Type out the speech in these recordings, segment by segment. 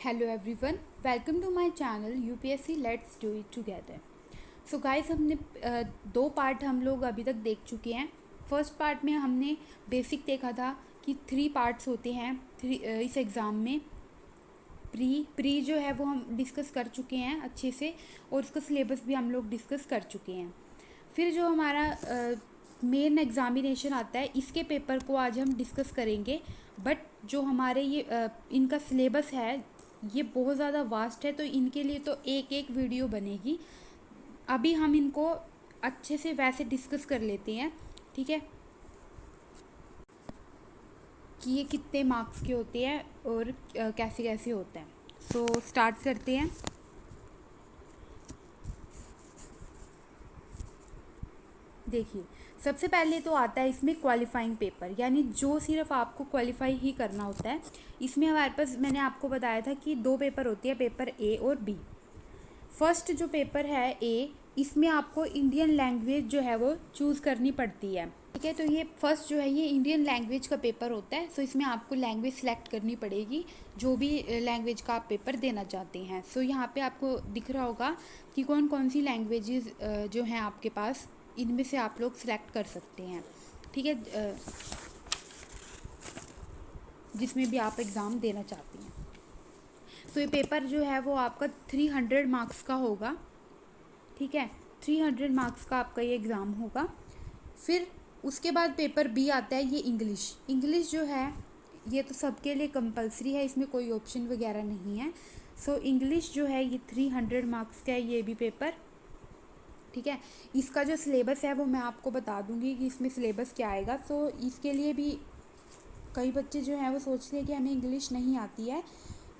Hello everyone, welcome to my channel UPSC let's do it together. So guys, हमने दो part हम लोग अभी तक देख चुके हैं। फर्स्ट पार्ट में हमने बेसिक देखा था कि 3 पार्ट्स होते हैं इस एग्ज़ाम में। प्री जो है वो हम डिस्कस कर चुके हैं अच्छे से, और उसका सिलेबस भी हम लोग डिस्कस कर चुके हैं। फिर जो हमारा मेन एग्ज़ामिनेशन आता है, इसके पेपर को आज हम डिस्कस करेंगे। बट जो हमारे ये इनका सिलेबस है, ये बहुत ज़्यादा वास्ट है, तो इनके लिए तो एक एक वीडियो बनेगी। अभी हम इनको अच्छे से वैसे डिस्कस कर लेते हैं, ठीक है, कि ये कितने मार्क्स के होते हैं और कैसे कैसे होते हैं। सो स्टार्ट करते हैं। देखिए, सबसे पहले तो आता है इसमें क्वालिफाइंग पेपर, यानी जो सिर्फ आपको क्वालिफाई ही करना होता है। इसमें हमारे पास, मैंने आपको बताया था कि 2 पेपर होते हैं, पेपर ए और बी। फर्स्ट जो पेपर है ए, इसमें आपको इंडियन लैंग्वेज जो है वो चूज़ करनी पड़ती है, ठीक है। तो ये फर्स्ट जो है ये इंडियन लैंग्वेज का पेपर होता है। सो इसमें आपको लैंग्वेज सेलेक्ट करनी पड़ेगी, जो भी लैंग्वेज का आप पेपर देना चाहते हैं। सो यहाँ पे आपको दिख रहा होगा कि कौन कौन सी लैंग्वेजेस जो हैं आपके पास, इनमें से आप लोग सिलेक्ट कर सकते हैं, ठीक है, जिसमें भी आप एग्ज़ाम देना चाहते हैं। तो ये पेपर जो है वो आपका 300 मार्क्स का होगा, ठीक है। 300 मार्क्स का आपका ये एग्ज़ाम होगा। फिर उसके बाद पेपर बी आता है, ये इंग्लिश जो है ये तो सबके लिए कंपलसरी है, इसमें कोई ऑप्शन वगैरह नहीं है। सो इंग्लिश जो है ये 300 मार्क्स का है, ये भी पेपर, ठीक है। इसका जो सिलेबस है वो मैं आपको बता दूंगी कि इसमें सिलेबस क्या आएगा। तो इसके लिए भी कई बच्चे जो हैं वो सोचते हैं कि हमें इंग्लिश नहीं आती है,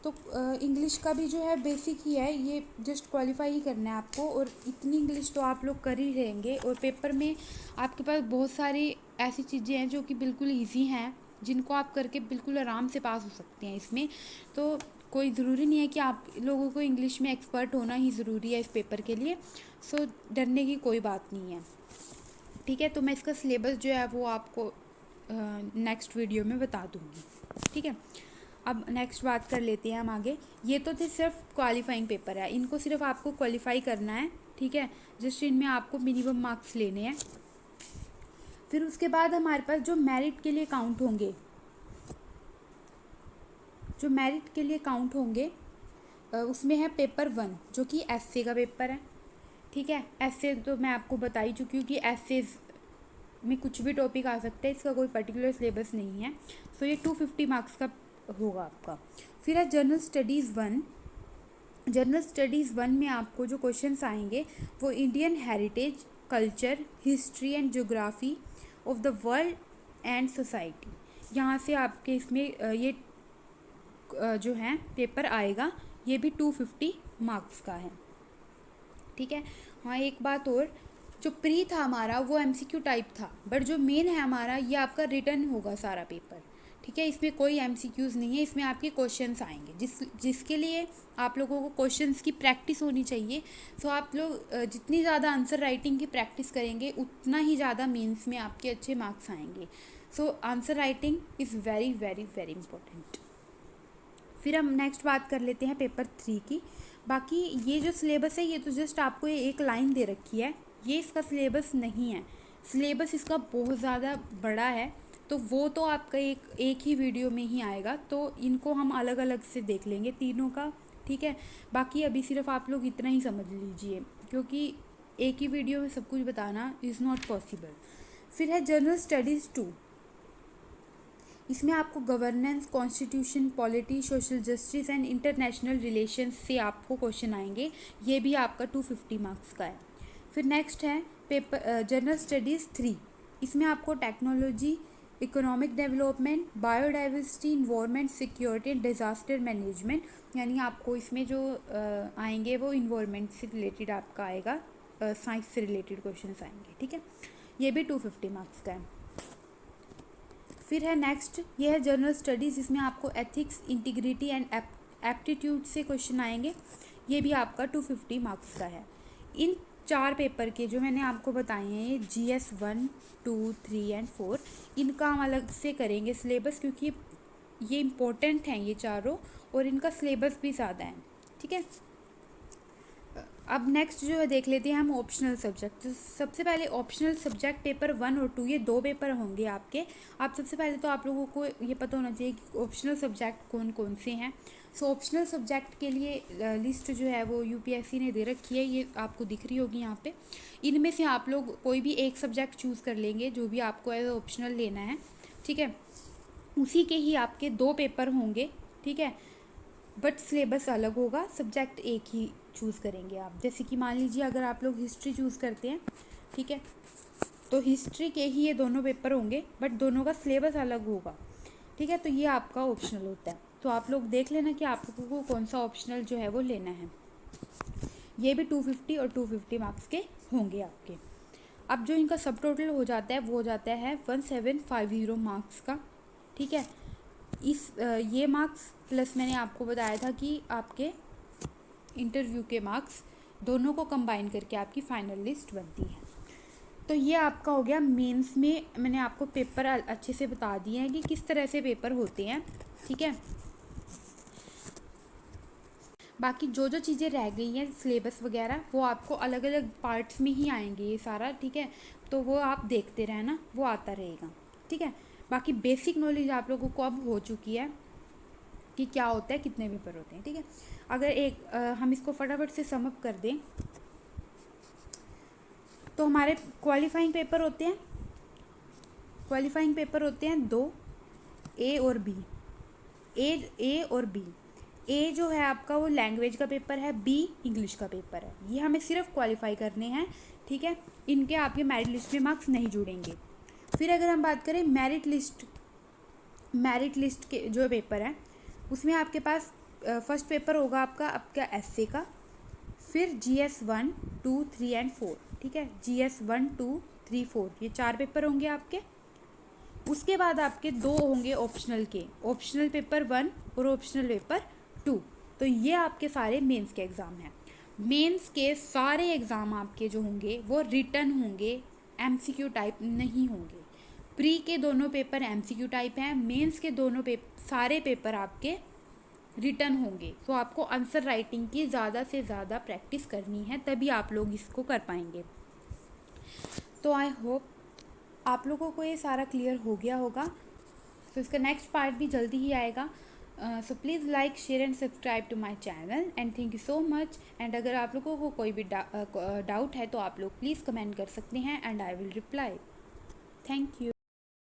तो इंग्लिश का भी जो है बेसिक ही है, ये जस्ट क्वालिफाई ही करना है आपको, और इतनी इंग्लिश तो आप लोग कर ही रहेंगे। और पेपर में आपके पास बहुत सारी ऐसी चीज़ें हैं जो कि बिल्कुल ईजी हैं, जिनको आप करके बिल्कुल आराम से पास हो सकते हैं इसमें। तो कोई ज़रूरी नहीं है कि आप लोगों को इंग्लिश में एक्सपर्ट होना ही ज़रूरी है इस पेपर के लिए। सो डरने की कोई बात नहीं है, ठीक है। तो मैं इसका सिलेबस जो है वो आपको नेक्स्ट वीडियो में बता दूँगी, ठीक है। अब नेक्स्ट बात कर लेते हैं हम आगे। ये तो थे सिर्फ क्वालिफाइंग पेपर है, इनको सिर्फ आपको क्वालिफाई करना है, ठीक है। जस्ट इनमें आपको मिनिमम मार्क्स लेने हैं। फिर उसके बाद हमारे पास जो मेरिट के लिए काउंट होंगे, उसमें है पेपर 1, जो कि एसए का पेपर है, ठीक है। एसए तो मैं आपको बता ही चुकी हूँ कि एसए में कुछ भी टॉपिक आ सकता है, इसका कोई पर्टिकुलर सिलेबस नहीं है। सो ये 250 मार्क्स का होगा आपका। फिर है जनरल स्टडीज़ वन में आपको जो क्वेश्चंस आएंगे वो Indian heritage, culture, history and geography of the world and society. यहाँ से आपके इसमें ये जो है पेपर आएगा, ये भी 250 मार्क्स का है, ठीक है। हाँ, एक बात और, जो प्री था हमारा वो एमसीक्यू टाइप था, बट जो मेन है हमारा ये आपका रिटर्न होगा सारा पेपर, ठीक है। इसमें कोई एमसीक्यूज़ नहीं है, इसमें आपके क्वेश्चंस आएंगे, जिसके लिए आप लोगों को क्वेश्चंस की प्रैक्टिस होनी चाहिए। सो आप लोग जितनी ज़्यादा आंसर राइटिंग की प्रैक्टिस करेंगे, उतना ही ज़्यादा मेंस में आपके अच्छे मार्क्स आएंगे। So answer writing is very very very important. फिर हम नेक्स्ट बात कर लेते हैं पेपर 3 की। बाकी ये जो सिलेबस है ये तो जस्ट आपको एक लाइन दे रखी है, ये इसका सिलेबस नहीं है। सिलेबस इसका बहुत ज़्यादा बड़ा है, तो वो तो आपका एक ही वीडियो में ही आएगा, तो इनको हम अलग अलग से देख लेंगे तीनों का, ठीक है। बाकी अभी सिर्फ आप लोग इतना ही समझ लीजिए, क्योंकि एक ही वीडियो में सब कुछ बताना इज़ नॉट पॉसिबल। फिर है जनरल स्टडीज़ 2, इसमें आपको governance, constitution, polity, social justice and international relations से आपको क्वेश्चन आएंगे, ये भी आपका 250 मार्क्स का है। फिर नेक्स्ट है पेपर जनरल स्टडीज़ 3, इसमें आपको technology, economic development, biodiversity, environment, security and disaster management, यानी आपको इसमें जो आएंगे वो इन्वायरमेंट से रिलेटेड आपका आएगा, साइंस से रिलेटेड क्वेश्चन आएंगे, ठीक है। ये भी 250 मार्क्स का है। फिर है नेक्स्ट, ये है जनरल स्टडीज़, इसमें आपको एथिक्स, इंटीग्रिटी एंड एप्टीट्यूड से क्वेश्चन आएंगे, ये भी आपका 250 मार्क्स का है। इन 4 पेपर के जो मैंने आपको बताए हैं, GS 1, 2, 3 एंड 4, इनका हम अलग से करेंगे सिलेबस, क्योंकि ये इम्पोर्टेंट हैं ये चारों, और इनका सिलेबस भी ज़्यादा है, ठीक है। अब नेक्स्ट जो है देख लेते हैं हम ऑप्शनल सब्जेक्ट। तो सबसे पहले ऑप्शनल सब्जेक्ट पेपर 1 और 2, ये 2 पेपर होंगे आपके। आप सबसे पहले तो आप लोगों को ये पता होना चाहिए कि ऑप्शनल सब्जेक्ट कौन कौन से हैं। सो ऑप्शनल सब्जेक्ट के लिए लिस्ट जो है वो यूपीएससी ने दे रखी है, ये आपको दिख रही होगी यहाँ पे। इनमें से आप लोग कोई भी एक सब्जेक्ट चूज़ कर लेंगे जो भी आपको एज ऑप्शनल लेना है, ठीक है। उसी के ही आपके 2 पेपर होंगे, ठीक है, बट सिलेबस अलग होगा, सब्जेक्ट एक ही चूज़ करेंगे आप। जैसे कि मान लीजिए अगर आप लोग हिस्ट्री चूज़ करते हैं, ठीक है, तो हिस्ट्री के ही ये दोनों पेपर होंगे, बट दोनों का सिलेबस अलग होगा, ठीक है। तो ये आपका ऑप्शनल होता है। तो आप लोग देख लेना कि आप लोगों को कौन सा ऑप्शनल जो है वो लेना है। ये भी 250 और 250 मार्क्स के होंगे आपके। अब जो इनका सब टोटल हो जाता है वो हो जाता है 1750 मार्क्स का, ठीक है। ये मार्क्स प्लस मैंने आपको बताया था कि आपके इंटरव्यू के मार्क्स दोनों को कंबाइन करके आपकी फाइनल लिस्ट बनती है। तो ये आपका हो गया मेंस में। मैंने आपको पेपर अच्छे से बता दिए हैं कि किस तरह से पेपर होते हैं, ठीक है। बाकी जो जो चीज़ें रह गई हैं सिलेबस वगैरह वो आपको अलग अलग पार्ट्स में ही आएंगे ये सारा, ठीक है। तो वो आप देखते रहना, वो आता रहेगा, ठीक है। बाकी बेसिक नॉलेज आप लोगों को अब हो चुकी है कि क्या होता है, कितने पेपर होते हैं, ठीक है। अगर हम इसको फटाफट से सम अप कर दें तो हमारे क्वालिफाइंग पेपर होते हैं, क्वालिफाइंग पेपर होते हैं 2, ए और बी। ए और बी, ए जो है आपका वो लैंग्वेज का पेपर है, बी इंग्लिश का पेपर है। ये हमें सिर्फ क्वालिफाई करने हैं, ठीक है। इनके आपके मेरिट लिस्ट में मार्क्स नहीं जुड़ेंगे। फिर अगर हम बात करें मेरिट लिस्ट के जो पेपर है उसमें आपके पास फर्स्ट पेपर होगा आपका एसए का, फिर GS 1, 2, 3 एंड 4, ठीक है। GS 1, 2, 3, 4 ये 4 पेपर होंगे आपके। उसके बाद आपके 2 होंगे ऑप्शनल के, ऑप्शनल पेपर 1 और ऑप्शनल पेपर 2। तो ये आपके सारे मेंस के एग्ज़ाम हैं। मेंस के सारे एग्ज़ाम आपके जो होंगे वो रिटन होंगे, MCQ टाइप नहीं होंगे। प्री के दोनों पेपर MCQ टाइप हैं, मेंस के दोनों सारे पेपर आपके रिटन होंगे। तो आपको आंसर राइटिंग की ज़्यादा से ज़्यादा प्रैक्टिस करनी है, तभी आप लोग इसको कर पाएंगे। तो आई होप आप लोगों को ये सारा क्लियर हो गया होगा। तो इसका नेक्स्ट पार्ट भी जल्दी ही आएगा। So please like, share and subscribe to my channel and thank you so much. And अगर आप लोगों को कोई भी डाउट है तो आप लोग प्लीज़ कमेंट कर सकते हैं and I will reply. Thank you.